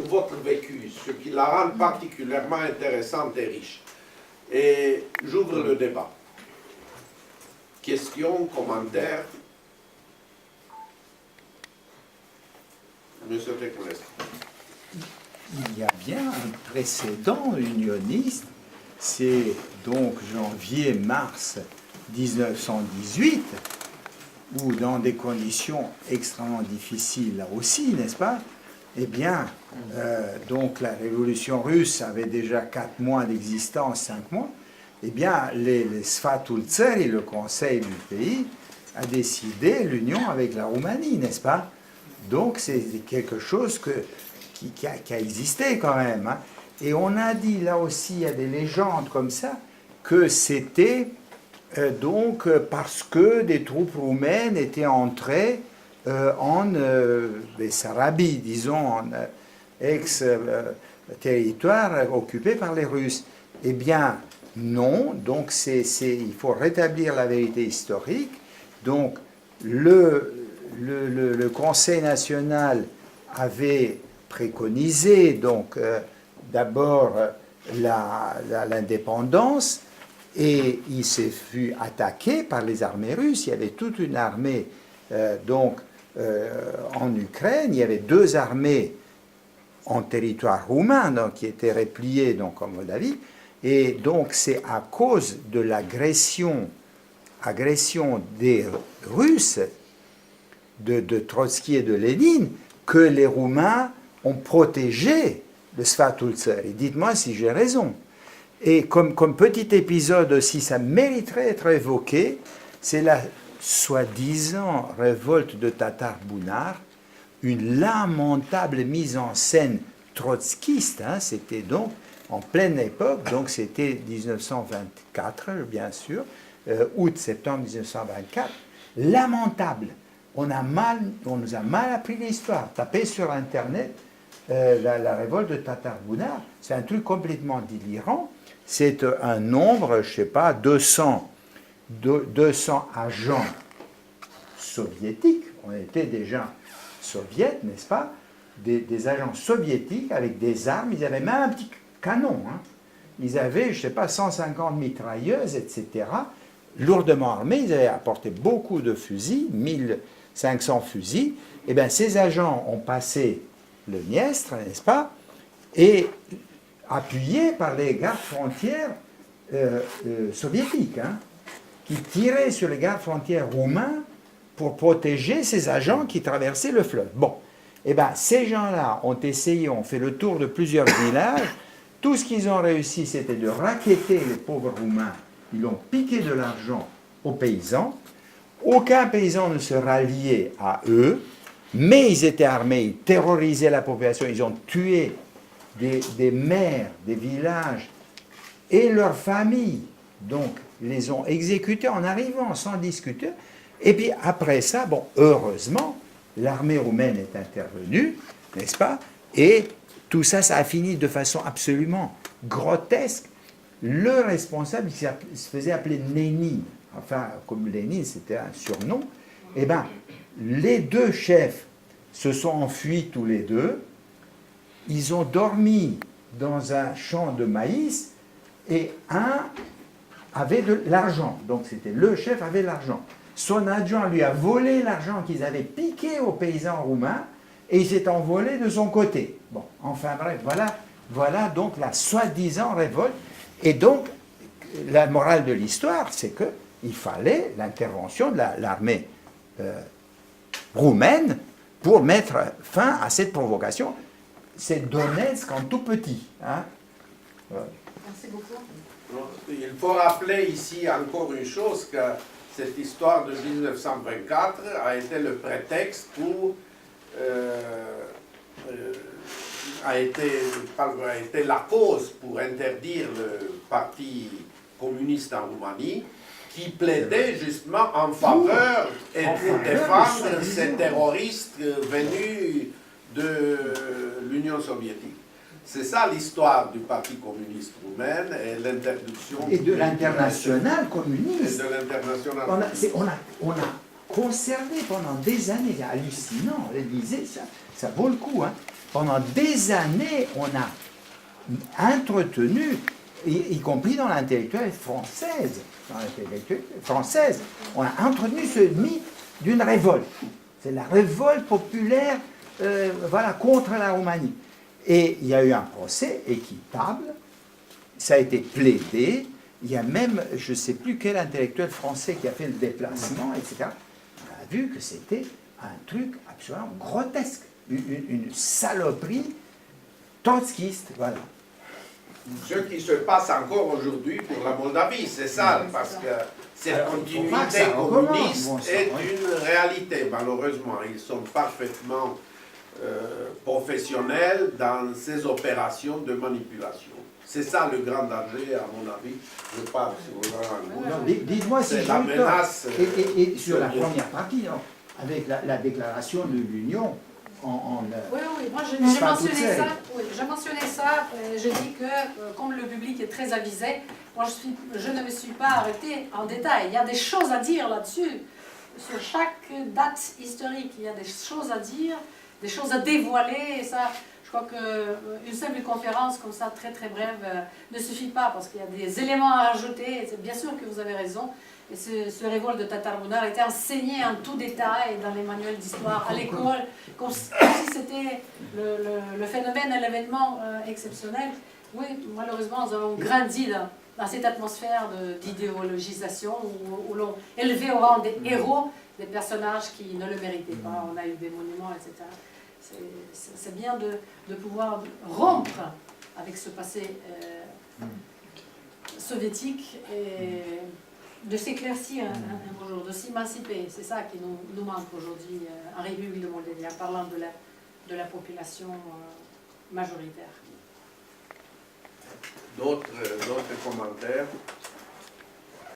votre vécu, ce qui la rend particulièrement intéressante et riche. Et j'ouvre le débat. Questions, commentaires. Monsieur Pécoulès. Il y a bien un précédent unioniste, c'est donc janvier-mars 1918, où dans des conditions extrêmement difficiles là aussi, n'est-ce pas? Eh bien, donc la révolution russe avait déjà 4 mois d'existence, 5 mois. Eh bien, les Sfatul Țării, le conseil du pays, a décidé l'union avec la Roumanie, n'est-ce pas? Donc c'est quelque chose qui a existé quand même. Hein. Et on a dit, là aussi, il y a des légendes comme ça, que c'était donc parce que des troupes roumaines étaient entrées en Bessarabie, disons, en ex-territoire occupé par les Russes. Eh bien, non, donc il faut rétablir la vérité historique. Donc, le Conseil national avait préconisé donc d'abord l'indépendance, et il s'est vu attaqué par les armées russes. Il y avait toute une armée en Ukraine, il y avait 2 armées en territoire roumain donc, qui étaient repliées donc, en Moldavie, et donc c'est à cause de l'agression des Russes, de Trotsky et de Lénine, que les Roumains ont protégé le Sfatul Țării. Dites-moi si j'ai raison. Et comme petit épisode aussi, ça mériterait d'être évoqué, c'est la soi-disant révolte de Tatar Bunar, une lamentable mise en scène trotskiste, hein, c'était donc en pleine époque, donc c'était 1924, bien sûr, août-septembre 1924, lamentable. On nous a mal appris l'histoire. Tapez sur Internet la révolte de Tatar Bunar, c'est un truc complètement délirant. C'est un nombre, je ne sais pas, 200 agents soviétiques, on était déjà soviets, n'est-ce pas, des agents soviétiques avec des armes, ils avaient même un petit canon, hein. Ils avaient, je ne sais pas, 150 mitrailleuses, etc., lourdement armés, ils avaient apporté beaucoup de fusils, 1500 fusils. Et bien ces agents ont passé le Dniestre, n'est-ce pas, et appuyés par les gardes frontières soviétiques, hein, qui tiraient sur les gardes frontières roumains pour protéger ces agents qui traversaient le fleuve. Bon, et bien ces gens-là ont essayé, ont fait le tour de plusieurs villages. Tout ce qu'ils ont réussi, c'était de racketter les pauvres Roumains. Ils ont piqué de l'argent aux paysans. Aucun paysan ne se ralliait à eux, mais ils étaient armés, ils terrorisaient la population, ils ont tué des maires, des villages et leurs familles. Donc, ils les ont exécutés en arrivant sans discuter. Et puis après ça, bon, heureusement, l'armée roumaine est intervenue, n'est-ce pas? Et tout ça, ça a fini de façon absolument grotesque. Le responsable, qui se faisait appeler Lénine, enfin, comme Lénine, c'était un surnom, eh bien, les 2 chefs se sont enfuis tous les 2. Ils ont dormi dans un champ de maïs et un avait de l'argent. Donc, c'était le chef avait l'argent. Son adjoint lui a volé l'argent qu'ils avaient piqué aux paysans roumains et il s'est envolé de son côté. Bon, enfin bref, voilà donc la soi-disant révolte. Et donc, la morale de l'histoire, c'est qu'il fallait l'intervention de l'armée roumaine pour mettre fin à cette provocation. C'est Donetsk en tout petit. Hein. Merci beaucoup. Il faut rappeler ici encore une chose, que cette histoire de 1924 a été le prétexte pour a été la cause pour interdire le parti communiste en Roumanie, qui plaidait justement en faveur et pour défendre ces terroristes venus de l'Union soviétique. C'est ça l'histoire du Parti communiste roumain et l'interdiction... Et de l'international communiste. Et de l'international. conservé pendant des années. C'est hallucinant. L'Élysée, ça vaut le coup. Hein. Pendant des années, on a entretenu, y compris dans l'intellectuelle française, on a entretenu ce mythe d'une révolte. C'est la révolte populaire voilà, contre la Roumanie. Et il y a eu un procès équitable, ça a été plaidé, il y a même, je ne sais plus quel intellectuel français qui a fait le déplacement, etc. On a vu que c'était un truc absolument grotesque, une saloperie trotskiste, voilà. Ce qui se passe encore aujourd'hui pour la Moldavie, c'est ça, parce que cette Alors, continuité faut pas que ça recommence, communiste bon sang, est oui. une réalité, malheureusement. Ils sont parfaitement professionnels dans ces opérations de manipulation. C'est ça le grand danger, à mon avis. Je parle sur le grand Non, dites-moi si C'est j'ai la eu tort. menace, Et sur la sur- première partie, non, avec la déclaration de l'Union, Oui, oui, moi j'ai Pas mentionné toute seule. ça. Oui, j'ai mentionné ça. Je dis que comme le public est très avisé, moi je ne me suis pas arrêtée en détail. Il y a des choses à dire là-dessus. Sur chaque date historique, il y a des choses à dire, des choses à dévoiler. Et ça, je crois qu'une simple conférence comme ça, très très brève, ne suffit pas parce qu'il y a des éléments à rajouter. Et c'est bien sûr que vous avez raison. Et ce révolte de Tatar-Bounar a été enseigné en tout détail dans les manuels d'histoire à l'école, comme si c'était le phénomène, un événement exceptionnel. Oui, malheureusement, nous avons grandi dans cette atmosphère d'idéologisation où l'on élevait au rang des héros des personnages qui ne le méritaient pas. On a eu des monuments, etc. C'est bien de pouvoir rompre avec ce passé soviétique et de s'éclaircir un beau jour, de s'émanciper. C'est ça qui nous manque aujourd'hui en République de Moldavie, en parlant de la population majoritaire. D'autres commentaires.